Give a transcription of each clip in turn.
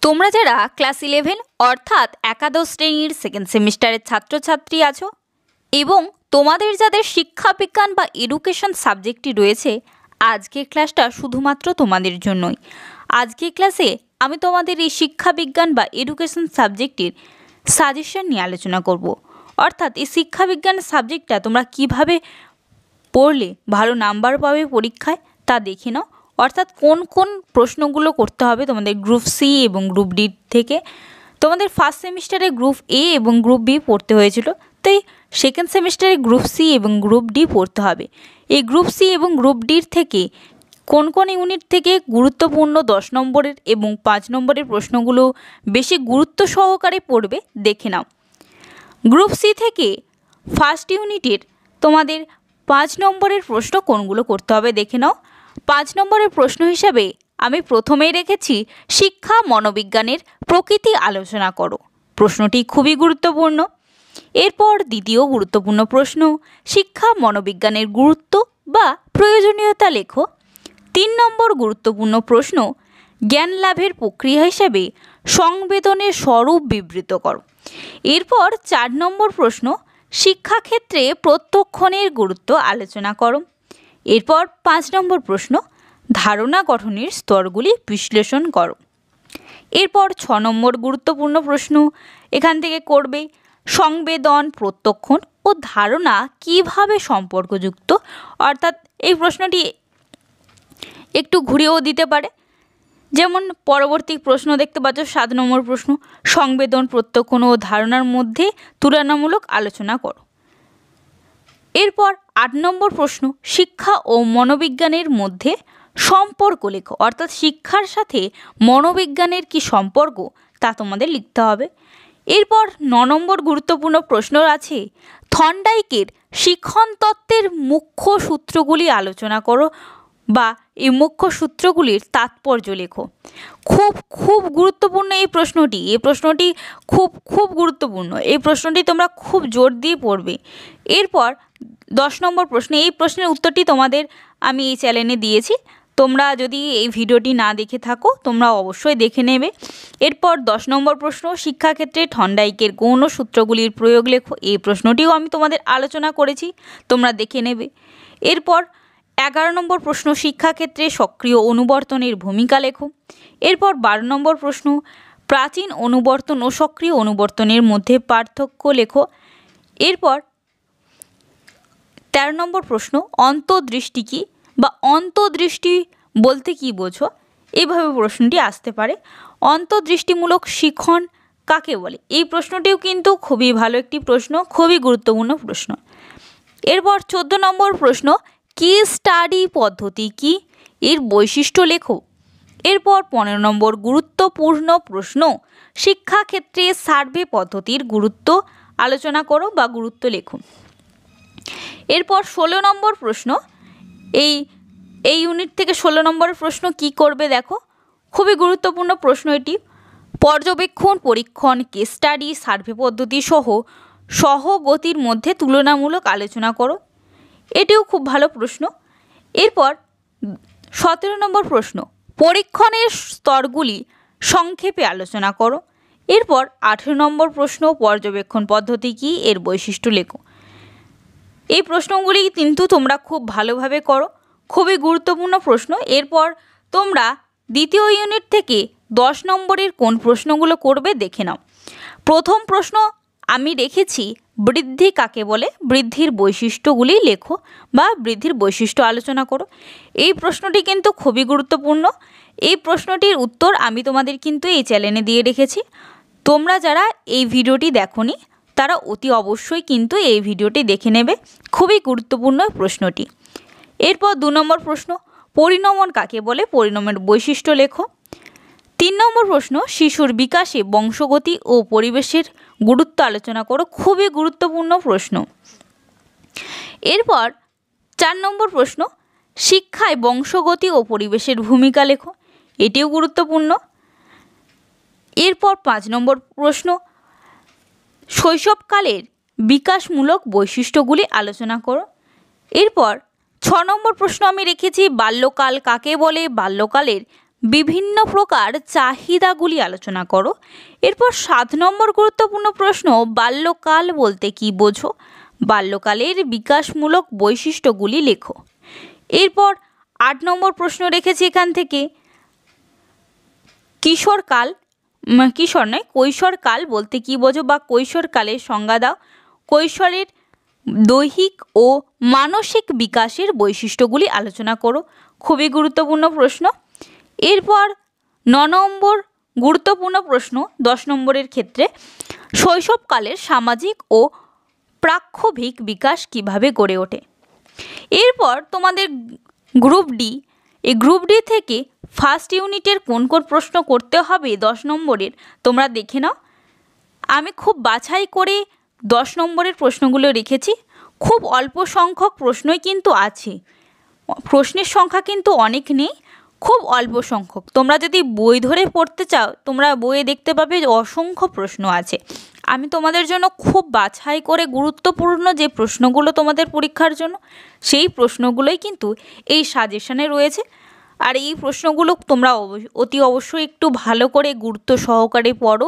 তোমরা যারা ক্লাস 11 অর্থাৎ একাদশ শ্রেণীর সেকেন্ড সেমিস্টারের ছাত্রছাত্রী আছো এবং তোমাদের যাদের শিক্ষাবিজ্ঞান বা এডুকেশন সাবজেক্টটি রয়েছে, আজকের ক্লাসটা শুধুমাত্র তোমাদের জন্যই। আজকের ক্লাসে আমি তোমাদের এই শিক্ষাবিজ্ঞান বা এডুকেশন সাবজেক্টের সাজেশন নিয়ে আলোচনা করব। অর্থাৎ এই শিক্ষাবিজ্ঞান সাবজেক্টটা তোমরা কিভাবে পড়লে ভালো নাম্বার পাবে পরীক্ষায় তা দেখে নাও। অর্থাৎ কোন কোন প্রশ্নগুলো করতে হবে তোমাদের গ্রুপ সি এবং গ্রুপ ডি থেকে। তোমাদের ফার্স্ট সেমিস্টারে গ্রুপ এ এবং গ্রুপ বি পড়তে হয়েছিল, তাই সেকেন্ড সেমিস্টারে গ্রুপ সি এবং গ্রুপ ডি পড়তে হবে। এই গ্রুপ সি এবং গ্রুপ ডির থেকে কোন কোন ইউনিট থেকে গুরুত্বপূর্ণ 10 নম্বরের এবং 5 নম্বরের প্রশ্নগুলো বেশি গুরুত্ব সহকারে পড়বে দেখে নাও। গ্রুপ সি থেকে ফার্স্ট ইউনিটের তোমাদের 5 নম্বরের প্রশ্ন কোনগুলো করতে হবে দেখে নাও। 5 নম্বরের প্রশ্ন হিসাবে আমি প্রথমেই রেখেছি শিক্ষা মনোবিজ্ঞানের প্রকৃতি আলোচনা করো। প্রশ্নটি খুবই গুরুত্বপূর্ণ। এরপর দ্বিতীয় গুরুত্বপূর্ণ প্রশ্ন, শিক্ষা মনোবিজ্ঞানের গুরুত্ব বা প্রয়োজনীয়তা লেখো। 3 নম্বর গুরুত্বপূর্ণ প্রশ্ন, জ্ঞান লাভের প্রক্রিয়া হিসেবে সংবেদনের স্বরূপ বিবৃত করো। এরপর 4 নম্বর প্রশ্ন, শিক্ষাক্ষেত্রে প্রত্যক্ষণের গুরুত্ব আলোচনা করো। এরপর 5 নম্বর প্রশ্ন, ধারণা গঠনের স্তরগুলি বিশ্লেষণ করো। এরপর 6 নম্বর গুরুত্বপূর্ণ প্রশ্ন এখান থেকে করবে, সংবেদন, প্রত্যক্ষণ ও ধারণা কিভাবে সম্পর্কযুক্ত। অর্থাৎ এই প্রশ্নটি একটু ঘুরিয়েও দিতে পারে, যেমন পরবর্তী প্রশ্ন দেখতে পাচ্ছ 7 নম্বর প্রশ্ন, সংবেদন, প্রত্যক্ষণ ও ধারণার মধ্যে তুলনামূলক আলোচনা করো। এরপর 8 নম্বর প্রশ্ন, শিক্ষা ও মনোবিজ্ঞানের মধ্যে সম্পর্ক লেখো। অর্থাৎ শিক্ষার সাথে মনোবিজ্ঞানের কি সম্পর্ক তা তোমাদের লিখতে হবে। এরপর 9 নম্বর গুরুত্বপূর্ণ প্রশ্ন আছে, থর্নডাইকের শিক্ষণ তত্ত্বের মুখ্য সূত্রগুলি আলোচনা করো বা এই মুখ্য সূত্রগুলির তাৎপর্য লেখো। খুব গুরুত্বপূর্ণ এই প্রশ্নটি খুব গুরুত্বপূর্ণ। এই প্রশ্নটি তোমরা খুব জোর দিয়ে পড়বে। এরপর 10 নম্বর প্রশ্ন, এই প্রশ্নের উত্তরটি তোমাদের আমি এই চ্যানেলে দিয়েছি, তোমরা যদি এই ভিডিওটি না দেখে থাকো তোমরা অবশ্যই দেখে নেবে। এরপর 10 নম্বর প্রশ্ন, শিক্ষাক্ষেত্রে থর্নডাইকের গৌণ সূত্রগুলির প্রয়োগ লেখো। এই প্রশ্নটিও আমি তোমাদের আলোচনা করেছি, তোমরা দেখে নেবে। এরপর 11 নম্বর প্রশ্ন, শিক্ষাক্ষেত্রে সক্রিয় অনুবর্তনের ভূমিকা লেখো। এরপর 12 নম্বর প্রশ্ন, প্রাচীন অনুবর্তন ও সক্রিয় অনুবর্তনের মধ্যে পার্থক্য লেখো। এরপর 13 নম্বর প্রশ্ন, অন্তর্দৃষ্টি কী বা অন্তর্দৃষ্টি বলতে কী বোঝো। এইভাবে প্রশ্নটি আসতে পারে। অন্তর্দৃষ্টিমূলক শিখন কাকে বলে, এই প্রশ্নটিও কিন্তু খুবই ভালো একটি প্রশ্ন, খুবই গুরুত্বপূর্ণ প্রশ্ন। এরপর 14 নম্বর প্রশ্ন, কেস স্টাডি পদ্ধতি কী, এর বৈশিষ্ট্য লেখো। এরপর 15 নম্বর গুরুত্বপূর্ণ প্রশ্ন, শিক্ষাক্ষেত্রে সার্ভে পদ্ধতির গুরুত্ব আলোচনা করো বা গুরুত্ব লেখো। এরপর 16 নম্বর প্রশ্ন, এই ইউনিট থেকে 16 নম্বরের প্রশ্ন কি করবে দেখো, খুবই গুরুত্বপূর্ণ প্রশ্ন এটি। পর্যবেক্ষণ, পরীক্ষণ, কেস স্টাডি, সার্ভে পদ্ধতি সহগতির মধ্যে তুলনামূলক আলোচনা করো। এটিও খুব ভালো প্রশ্ন। এরপর 17 নম্বর প্রশ্ন, পরীক্ষণের স্তরগুলি সংক্ষেপে আলোচনা করো। এরপর 18 নম্বর প্রশ্ন, পর্যবেক্ষণ পদ্ধতি কী, এর বৈশিষ্ট্য লেখো। এই প্রশ্নগুলি কিন্তু তোমরা খুব ভালোভাবে করো, খুবই গুরুত্বপূর্ণ প্রশ্ন। এরপর তোমরা দ্বিতীয় ইউনিট থেকে 10 নম্বরের কোন প্রশ্নগুলো করবে দেখে নাও। প্রথম প্রশ্ন আমি রেখেছি, বৃদ্ধি কাকে বলে, বৃদ্ধির বৈশিষ্ট্যগুলি লেখো বা বৃদ্ধির বৈশিষ্ট্য আলোচনা করো। এই প্রশ্নটি কিন্তু খুবই গুরুত্বপূর্ণ। এই প্রশ্নটির উত্তর আমি তোমাদের কিন্তু এই চ্যানেলে দিয়ে রেখেছি। তোমরা যারা এই ভিডিওটি দেখোনি তারা অতি অবশ্যই কিন্তু এই ভিডিওটি দেখে নেবে, খুবই গুরুত্বপূর্ণ প্রশ্নটি। এরপর 2 নম্বর প্রশ্ন, পরিণমন কাকে বলে, পরিণমের বৈশিষ্ট্য লেখো। 3 নম্বর প্রশ্ন, শিশুর বিকাশে বংশগতি ও পরিবেশের গুরুত্ব আলোচনা করো। খুবই গুরুত্বপূর্ণ প্রশ্ন। এরপর 4 নম্বর প্রশ্ন, শিক্ষায় বংশগতি ও পরিবেশের ভূমিকা লেখো। এটিও গুরুত্বপূর্ণ। এরপর 5 নম্বর প্রশ্ন, শৈশবকালের বিকাশমূলক বৈশিষ্ট্যগুলি আলোচনা করো। এরপর 6 নম্বর প্রশ্ন আমি রেখেছি, বাল্যকাল কাকে বলে, বাল্যকালের বিভিন্ন প্রকার চাহিদাগুলি আলোচনা করো। এরপর 7 নম্বর গুরুত্বপূর্ণ প্রশ্ন, বাল্যকাল বলতে কি বোঝো? বাল্যকালের বিকাশমূলক বৈশিষ্ট্যগুলি লেখো। এরপর 8 নম্বর প্রশ্ন রেখেছি এখান থেকে, কৈশোরকাল বলতে কি বোঝো বা কৈশোরকালের সংজ্ঞা দাও। কৈশোরের দৈহিক ও মানসিক বিকাশের বৈশিষ্ট্যগুলি আলোচনা করো। খুবই গুরুত্বপূর্ণ প্রশ্ন। এরপর 9 নম্বর গুরুত্বপূর্ণ প্রশ্ন 10 নম্বরের ক্ষেত্রে, শৈশবকালের সামাজিক ও প্রাক্ষবিক বিকাশ কিভাবে গড়ে ওঠে। এরপর তোমাদের গ্রুপ ডি, এই গ্রুপ ডি থেকে ফার্স্ট ইউনিটের কোন কোন প্রশ্ন করতে হবে 10 নম্বরের তোমরা দেখে নাও। আমি খুব বাছাই করে 10 নম্বরের প্রশ্নগুলো রেখেছি। খুব অল্প সংখ্যক প্রশ্নই কিন্তু আছে, প্রশ্নের সংখ্যা কিন্তু অনেক নেই, খুব অল্প সংখ্যক। তোমরা যদি বই ধরে পড়তে চাও তোমরা বইয়ে দেখতে পাবে অসংখ্য প্রশ্ন আছে। আমি তোমাদের জন্য খুব বাছাই করে গুরুত্বপূর্ণ যে প্রশ্নগুলো তোমাদের পরীক্ষার জন্য, সেই প্রশ্নগুলোই কিন্তু এই সাজেশনে রয়েছে। আর এই প্রশ্নগুলো তোমরা অতি অবশ্যই একটু ভালো করে গুরুত্ব সহকারে পড়ো।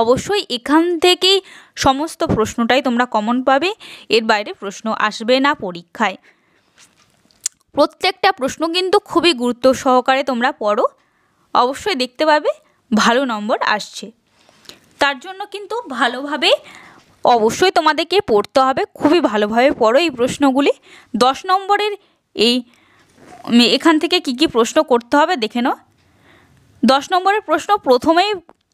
অবশ্যই এখান থেকেই সমস্ত প্রশ্নটাই তোমরা কমন পাবে, এর বাইরে প্রশ্ন আসবে না পরীক্ষায়। প্রত্যেকটা প্রশ্ন কিন্তু খুবই গুরুত্ব সহকারে তোমরা পড়ো, অবশ্যই দেখতে পাবে ভালো নম্বর আসছে। তার জন্য কিন্তু ভালোভাবে অবশ্যই তোমাদেরকে পড়তে হবে, খুবই ভালোভাবে পড়ো এই প্রশ্নগুলি। 10 নম্বরের এখান থেকে কি কি প্রশ্ন করতে হবে দেখে নাও। 10 নম্বরের প্রশ্ন প্রথমেই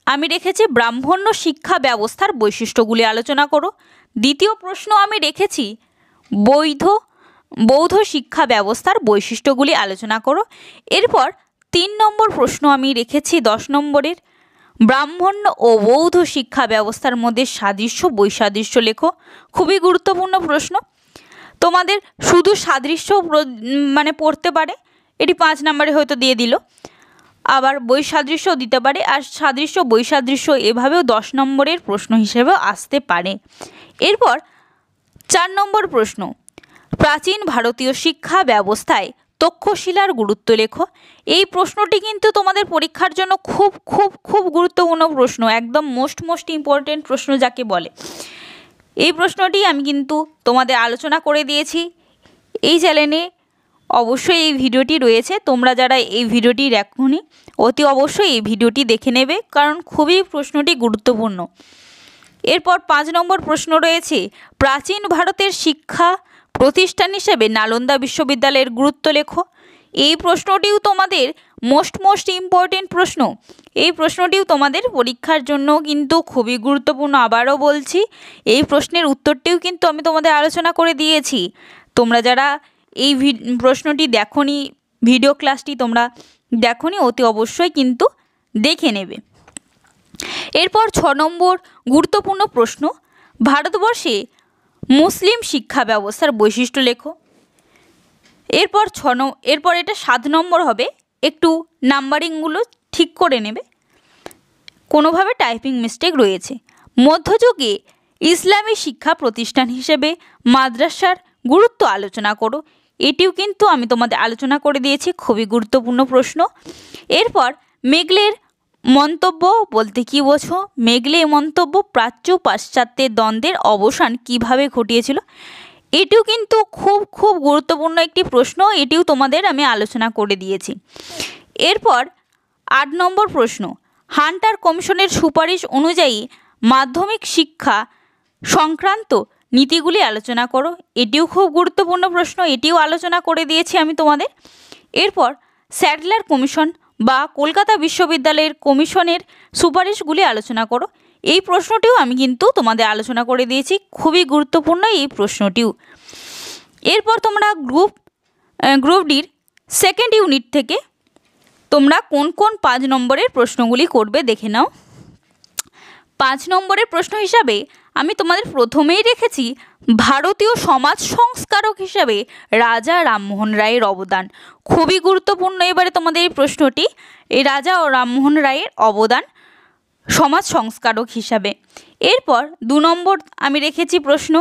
আমি রেখেছি ব্রাহ্মণ্য শিক্ষা ব্যবস্থার বৈশিষ্ট্যগুলি আলোচনা করো। দ্বিতীয় প্রশ্ন আমি রেখেছি বৌদ্ধ শিক্ষা ব্যবস্থার বৈশিষ্ট্যগুলি আলোচনা করো। এরপর 3 নম্বর প্রশ্ন আমি রেখেছি 10 নম্বরের, ব্রাহ্মণ্য ও বৌদ্ধ শিক্ষা ব্যবস্থার মধ্যে সাদৃশ্য বৈসাদৃশ্য লেখো। খুবই গুরুত্বপূর্ণ প্রশ্ন। তোমাদের শুধু সাদৃশ্য মানে পড়তে পারে, এটি 5 নম্বরে হয়তো দিয়ে দিল, আবার বৈসাদৃশ্যও দিতে পারে, আর সাদৃশ্য বৈসাদৃশ্য এভাবেও 10 নম্বরের প্রশ্ন হিসেবেও আসতে পারে। এরপর 4 নম্বর প্রশ্ন, প্রাচীন ভারতীয় শিক্ষা ব্যবস্থায় তক্ষশিলার গুরুত্ব লেখো। এই প্রশ্নটি কিন্তু তোমাদের পরীক্ষার জন্য খুব খুব খুব গুরুত্বপূর্ণ প্রশ্ন, একদম মোস্ট ইম্পর্টেন্ট প্রশ্ন যাকে বলে। এই প্রশ্নটি আমি কিন্তু তোমাদের আলোচনা করে দিয়েছি এই চ্যানেলে। অবশ্যই এই ভিডিওটি রয়েছে, তোমরা যারা এই ভিডিওটি দেখোনি অতি অবশ্যই এই ভিডিওটি দেখে নেবে, কারণ খুবই প্রশ্নটি গুরুত্বপূর্ণ। এরপর 5 নম্বর প্রশ্ন রয়েছে, প্রাচীন ভারতের শিক্ষা প্রতিষ্ঠান হিসেবে নালন্দা বিশ্ববিদ্যালয়ের গুরুত্ব লেখো। এই প্রশ্নটিও তোমাদের মোস্ট ইম্পর্টেন্ট প্রশ্ন। এই প্রশ্নটিও তোমাদের পরীক্ষার জন্য কিন্তু খুবই গুরুত্বপূর্ণ। আবারও বলছি, এই প্রশ্নের উত্তরটিও কিন্তু আমি তোমাদের আলোচনা করে দিয়েছি। তোমরা যারা এই প্রশ্নটি দেখোনি, ভিডিও ক্লাসটি তোমরা দেখোনি, অতি অবশ্যই কিন্তু দেখে নেবে। এরপর 6 নম্বর গুরুত্বপূর্ণ প্রশ্ন, ভারতবর্ষে মুসলিম শিক্ষা ব্যবস্থার বৈশিষ্ট্য লেখো। এরপর এটা 7 নম্বর হবে, একটু নাম্বারিংগুলো ঠিক করে নেবে, কোনোভাবে টাইপিং মিস্টেক রয়েছে। মধ্যযুগে ইসলামী শিক্ষা প্রতিষ্ঠান হিসেবে মাদ্রাসার গুরুত্ব আলোচনা করো। এটিও কিন্তু আমি তোমাদের আলোচনা করে দিয়েছি, খুবই গুরুত্বপূর্ণ প্রশ্ন। এরপর মেগলের মন্তব্য বলতে কি বোঝো? মেগলে মন্তব্য প্রাচ্য পাশ্চাত্যের দ্বন্দ্বের অবসান কিভাবে ঘটিয়েছিল। এটিও কিন্তু খুব খুব গুরুত্বপূর্ণ একটি প্রশ্ন, এটিও তোমাদের আমি আলোচনা করে দিয়েছি। এরপর 8 নম্বর প্রশ্ন, হান্টার কমিশনের সুপারিশ অনুযায়ী মাধ্যমিক শিক্ষা সংক্রান্ত নীতিগুলি আলোচনা করো। এটিও খুব গুরুত্বপূর্ণ প্রশ্ন, এটিও আলোচনা করে দিয়েছি আমি তোমাদের। এরপর স্যাডলার কমিশন বা কলকাতা বিশ্ববিদ্যালয়ের কমিশনের সুপারিশগুলি আলোচনা করো। এই প্রশ্নটিও আমি কিন্তু তোমাদের আলোচনা করে দিয়েছি, খুবই গুরুত্বপূর্ণ এই প্রশ্নটিও। এরপর তোমরা গ্রুপ ডির 2nd ইউনিট থেকে তোমরা কোন কোন 5 নম্বরের প্রশ্নগুলি করবে দেখে নাও। 5 নম্বরের প্রশ্ন হিসাবে আমি তোমাদের প্রথমেই রেখেছি ভারতীয় সমাজ সংস্কারক হিসাবে রাজা রামমোহন রায়ের অবদান। খুবই গুরুত্বপূর্ণ এবারে তোমাদের এই প্রশ্নটি, এই রাজা ও রামমোহন রায়ের অবদান সমাজ সংস্কারক হিসাবে। এরপর 2 নম্বর আমি রেখেছি প্রশ্ন,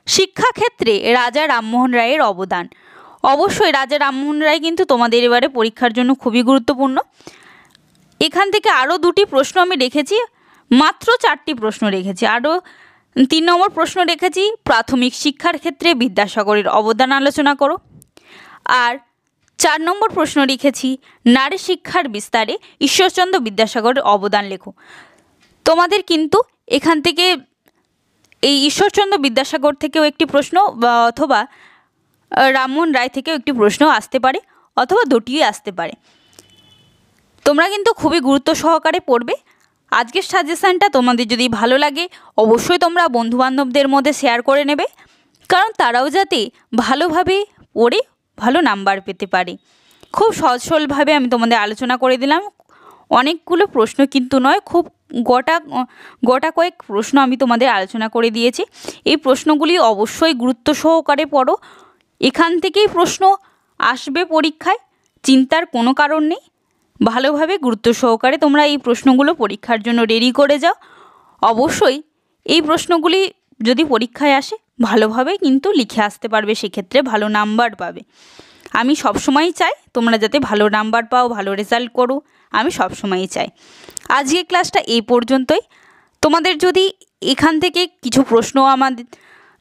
শিক্ষাক্ষেত্রে রাজা রামমোহন রায়ের অবদান। অবশ্যই রাজা রামমোহন রায় কিন্তু তোমাদের এবারে পরীক্ষার জন্য খুবই গুরুত্বপূর্ণ। এখান থেকে আরও 2টি প্রশ্ন আমি রেখেছি, মাত্র 4টি প্রশ্ন রেখেছি। আরও 3 নম্বর প্রশ্ন রেখেছি, প্রাথমিক শিক্ষার ক্ষেত্রে বিদ্যাসাগরের অবদান আলোচনা করো। আর 4 নম্বর প্রশ্ন রেখেছি, নারী শিক্ষার বিস্তারে ঈশ্বরচন্দ্র বিদ্যাসাগরের অবদান লেখো। তোমাদের কিন্তু এখান থেকে এই ঈশ্বরচন্দ্র বিদ্যাসাগর থেকেও একটি প্রশ্ন অথবা রামমোহন রায় থেকেও একটি প্রশ্ন আসতে পারে, অথবা দুটিই আসতে পারে। তোমরা কিন্তু খুবই গুরুত্ব সহকারে পড়বে। আজকের সাজেশানটা তোমাদের যদি ভালো লাগে অবশ্যই তোমরা বন্ধুবান্ধবদের মধ্যে শেয়ার করে নেবে, কারণ তারাও যাতে ভালোভাবে পড়ে ভালো নাম্বার পেতে পারে। খুব সহজ সরলভাবে আমি তোমাদের আলোচনা করে দিলাম। অনেকগুলো প্রশ্ন কিন্তু নয়, খুব গোটা কয়েক প্রশ্ন আমি তোমাদের আলোচনা করে দিয়েছি। এই প্রশ্নগুলি অবশ্যই গুরুত্ব সহকারে পড়ো। এখান থেকেই প্রশ্ন আসবে পরীক্ষায়, চিন্তার কোনো কারণ নেই। ভালোভাবে গুরুত্ব সহকারে তোমরা এই প্রশ্নগুলো পরীক্ষার জন্য রেডি করে যাও। অবশ্যই এই প্রশ্নগুলি যদি পরীক্ষায় আসে ভালোভাবে কিন্তু লিখে আসতে পারবে, সেক্ষেত্রে ভালো নাম্বার পাবে। আমি সবসময়ই চাই তোমরা যাতে ভালো নাম্বার পাও, ভালো রেজাল্ট করো, আমি সবসময়ই চাই। আজকের ক্লাসটা এই পর্যন্তই। তোমাদের যদি এখান থেকে কিছু প্রশ্ন আমাদের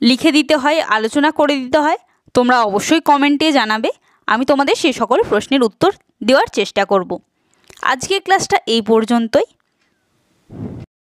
লিখে দিতে হয়, আলোচনা করে দিতে হয়, তোমরা অবশ্যই কমেন্টে জানাবে। আমি তোমাদের সেই সকল প্রশ্নের উত্তর দেওয়ার চেষ্টা করব। আজকের ক্লাসটা এই পর্যন্তই।